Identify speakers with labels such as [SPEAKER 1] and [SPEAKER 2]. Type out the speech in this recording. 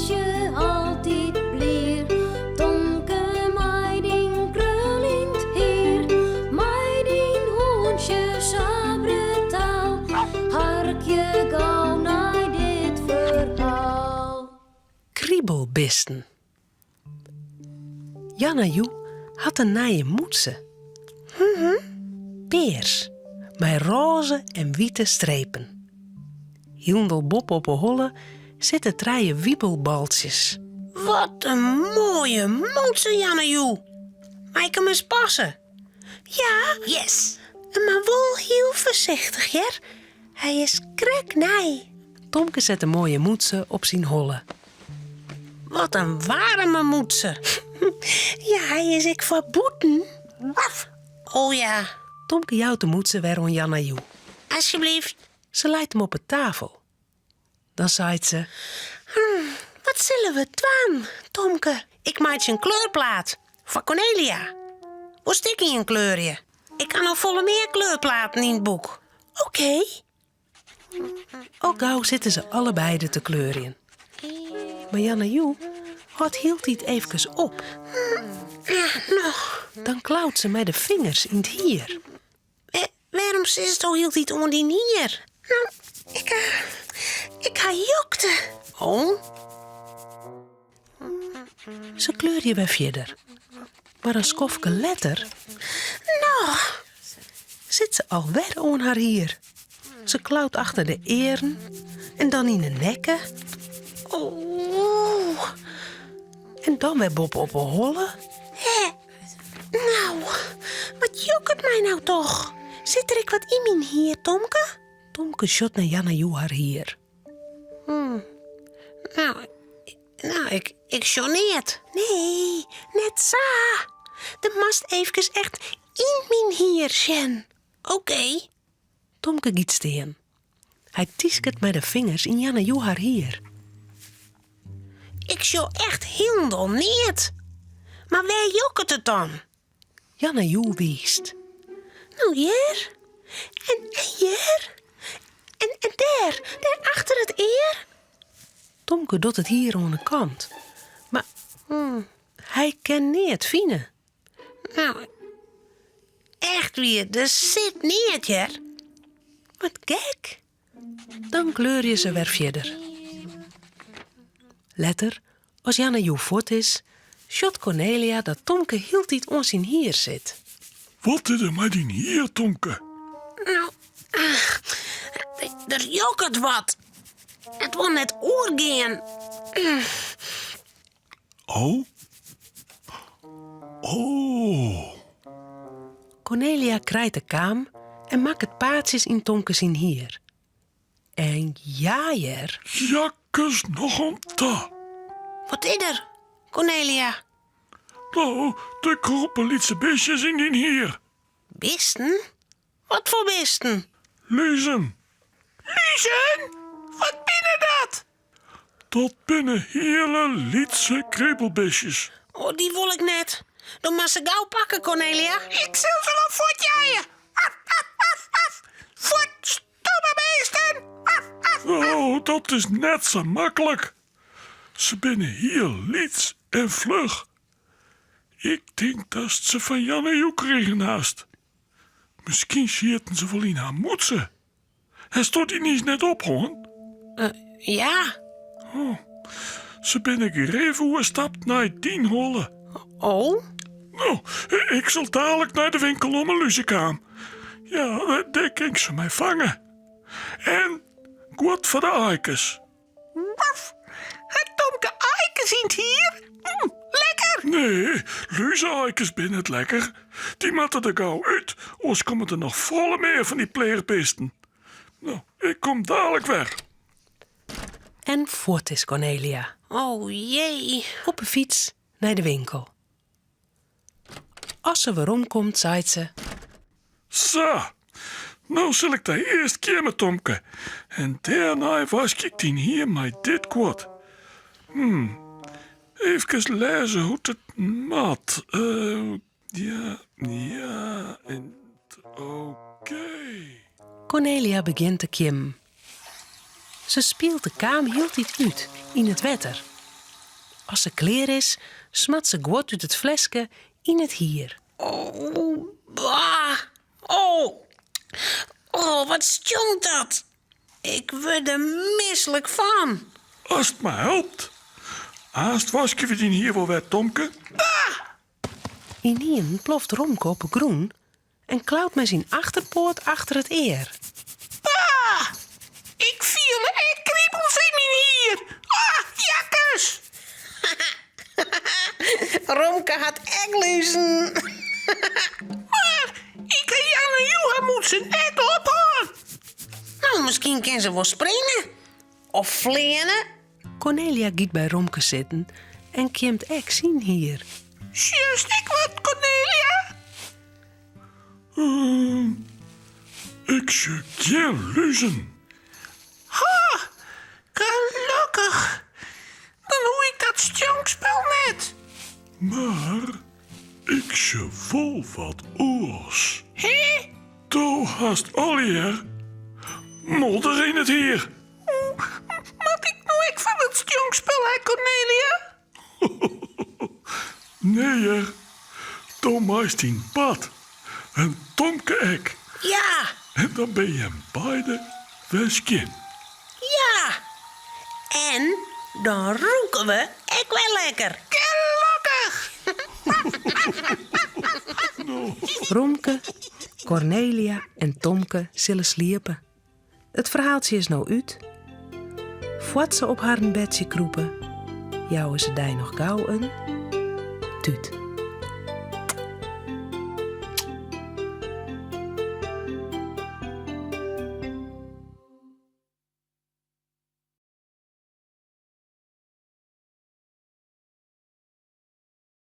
[SPEAKER 1] je altijd blier. Tomke, mij ding krulend heer, mij ding hoentje sabre taal. Hark je gauw naar dit verhaal.
[SPEAKER 2] Kriebelbisten. Jan en Joe had een nije moedse. Peers, met roze en witte strepen. Hiendel Bob op een holle zitten 3 wiebelbaltjes.
[SPEAKER 3] Wat een mooie moedse, Jannejoe. Mag ik hem eens passen? Ja, yes. Maar wel heel voorzichtig, Jer. Hij is kreknij.
[SPEAKER 2] Tomke zet de mooie moedse op zijn holle.
[SPEAKER 3] Wat een warme moedse. Ja, hij is ik verboeten. Oh ja,
[SPEAKER 2] Tomke jouwt de moedse weer aan Jan en Joe.
[SPEAKER 3] alsjeblieft.
[SPEAKER 2] Ze leidt hem op de tafel. Dan zei ze:
[SPEAKER 3] Wat zullen we doen, Tomke? Ik maak je een kleurplaat. Voor Cornelia. Hoe stik je een kleurje? Ik kan nog volle meer kleurplaten in het boek. Oké.
[SPEAKER 2] Al gauw zitten ze allebei te kleuren. Maar Jan en Joe hield het even op.
[SPEAKER 3] Nog.
[SPEAKER 2] Dan klauwt ze met de vingers in het hier.
[SPEAKER 3] Waarom zit het hield hij het om die hier? Nou, ik ga jokte. Oh?
[SPEAKER 2] Ze kleur je weer verder. Maar een skofke letter
[SPEAKER 3] Nog.
[SPEAKER 2] zit ze alweer aan haar hier. Ze klauwt achter de eren en dan in de nekken.
[SPEAKER 3] Oh.
[SPEAKER 2] En dan weer Bob op een holle.
[SPEAKER 3] Hé. Nou, wat jokt mij nou toch? Zit er ik wat in mijn hier, Tomke?
[SPEAKER 2] Tomke shot naar Jan en Joe haar hier.
[SPEAKER 3] Nou, ik joneert. Nee, net zo. De mast even echt in mijn hier, Sjen. Oké.
[SPEAKER 2] Tomke giet steen. Hij tieskert met de vingers in Jan en Joe haar hier.
[SPEAKER 3] Ik show echt heel niet. Maar waar jokt het dan?
[SPEAKER 2] Jan en Joe wiest.
[SPEAKER 3] Nou, hier. En hier. En daar achter het eer.
[SPEAKER 2] Tomke doet het hier aan de kant. Maar hij kan niet vinden.
[SPEAKER 3] Nou, echt weer, er zit niet, Jer.
[SPEAKER 2] Wat gek. Dan kleur je ze weer verder. Letter, als Jan en Joe voort is, shot Cornelia dat Tomke heel tijd aan zijn hier zit.
[SPEAKER 4] Wat is er met die hier, Tomke?
[SPEAKER 3] Nou, er jokt wat. Het wil net oorgaan.
[SPEAKER 4] Oh? Oh.
[SPEAKER 2] Cornelia krijgt de kaam en maakt het paadjes in Tomke zijn hier. En jaaier,
[SPEAKER 4] Jakkes nog een ta.
[SPEAKER 3] Wat is er, Cornelia?
[SPEAKER 4] Nou, de kroppelietse beestjes in die hier.
[SPEAKER 3] Bisten? Wat voor bisten?
[SPEAKER 4] Lezen.
[SPEAKER 3] Luzen? Wat binnen dat?
[SPEAKER 4] Dat binnen hele lietse kriebelbeestjes.
[SPEAKER 3] Oh, die wil ik net. Dan mag ze gauw pakken, Cornelia. Ik zal ze wel voortjaaien. Voort, stomme beesten.
[SPEAKER 4] Oh, dat is net zo makkelijk. Ze binnen hier liets en vlug. Ik denk dat ze van Jan en Joe kregen haast. Misschien zitten ze wel in haar moedse. Hij stond die niet net op, hoor.
[SPEAKER 3] Ja.
[SPEAKER 4] Ze binnen gereven hoe stapt naar die holle.
[SPEAKER 3] Oh?
[SPEAKER 4] Nou, ik zal dadelijk naar de winkel om een luzekraam. Ja, daar kan ik ze mij vangen. En goed voor de eikens.
[SPEAKER 3] Waf. Het Tomke Eikens in het hier? Lekker.
[SPEAKER 4] Nee, luze-eikens binnen het lekker. Die moeten er gauw uit, anders komen er nog volle meer van die pleerbeesten. Nou, ik kom dadelijk weg.
[SPEAKER 2] en voort is Cornelia.
[SPEAKER 3] Oh jee.
[SPEAKER 2] Op een fiets naar de winkel. Als ze weer omkomt, zei ze:
[SPEAKER 4] Zo, nou zal ik de eerst keer met Tomke. En daarna was ik die hier met dit kwart. Even lezen hoe het mat. Ja, en oké.
[SPEAKER 2] Cornelia begint te klimmen. Ze speelt de kaam heel tijd uit in het wetter. Als ze klaar is, smat ze gwot uit het flesje in het hier.
[SPEAKER 3] Oh, bah. Oh. Oh, wat stonkt dat? Ik word er misselijk van.
[SPEAKER 4] Als het maar helpt. Haast wasken we die hier wel wet, Tomke.
[SPEAKER 2] Inien ploft Romke op een groen en klauwt met zijn achterpoot achter het eer.
[SPEAKER 3] Ah, ik viel en kriebels in mijn hier. Ah, jakkes. Romke had ekluzen. Maar ik en Jan en Johan moeten zijn ek ophouden. Nou, misschien kan ze wel springen. Of vliegen.
[SPEAKER 2] Cornelia giet bij Romke zitten en kiemt ek zien hier.
[SPEAKER 3] Just ik wat, Cornelia.
[SPEAKER 4] Ik zie geen luzen.
[SPEAKER 3] Ha, gelukkig. Dan hoe ik dat stonkspel net.
[SPEAKER 4] Maar ik zie vol wat oors.
[SPEAKER 3] Hé?
[SPEAKER 4] Toe haast alweer. Modder in het hier.
[SPEAKER 3] Moet ik nou ik van het stonkspel, hè, Cornelia?
[SPEAKER 4] Nee, Tom maakt in pad. En Tomke ek.
[SPEAKER 3] Ja,
[SPEAKER 4] En dan ben je beide weskin.
[SPEAKER 3] ja. En dan roken we ik wel lekker. Gelukkig.
[SPEAKER 2] Romke, Cornelia en Tomke zullen sliepen. Het verhaaltje is nou uit. Voort ze op haar bedje kroepen, jouwen ze die nog gauw een tuut.